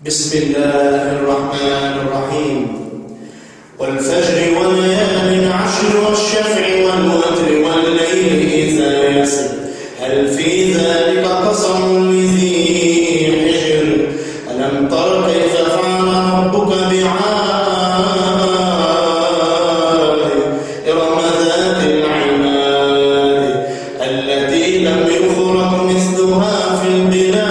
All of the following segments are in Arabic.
بسم الله الرحمن الرحيم. والفجر وليال عشر والشفع والوتر والليل إذا يسر هل في ذلك قسم لذي حجر ألم تر كيف فعل ربك بعاد إرم ذات العماد التي لم يخلق مثلها في البلاد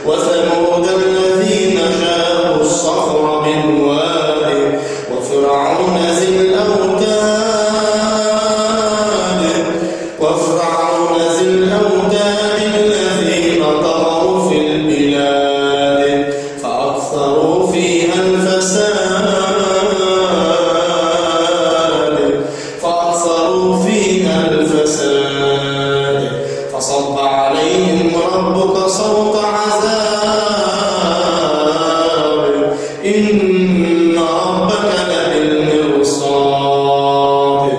وثمود الذين جابوا الصخر بالواد وفرعون ذي الأوتاد الذين طغوا في البلاد فأكثروا فيها الفساد فصب عليهم ربك صوت عذاب إن ربك لبالمرصاد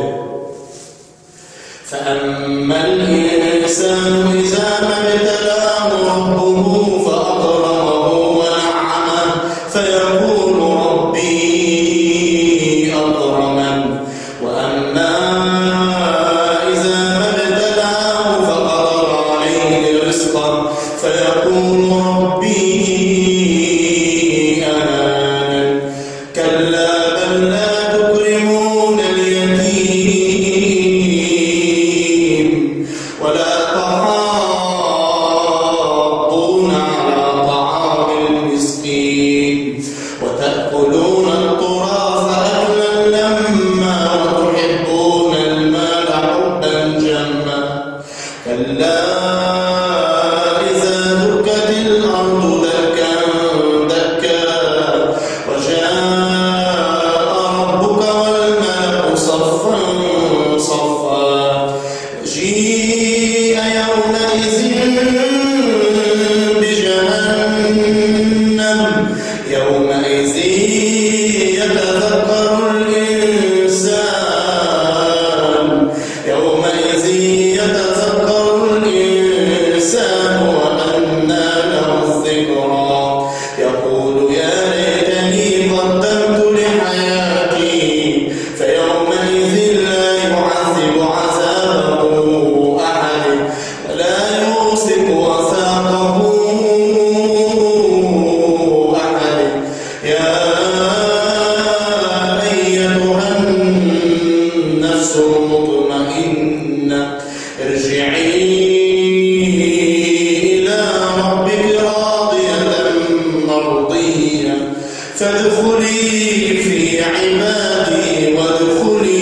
فأما الإنسان إذا ما ابتلاه ربه فأكرمه ونعمه فيقول ربي أكرمن وأما إذا ما ابتلاه فقدر عليه رزقه فيقول ربي أهانن كلا بل لا تكرمون اليتيم ولا تحاضون على طعام المسكين وتأكلون التراث أكلا لما وتحبون المال حبا جما كلا إذا دكت الأرض دكا دكا وجاء ربك والملك صفا صفا جيء يومئذ بجهنم يومئذ يتذكر الإنسان وأنى له الذكرى يقول يا ليتني قدمت لحياتي فيومئذ لا يعذب عذابه أحد ولا يوثق وثاقه أحد يا أيتها النفس المطمئنة ارجعي إلى ربك راضية مرضية فادخلي في عبادي وادخلي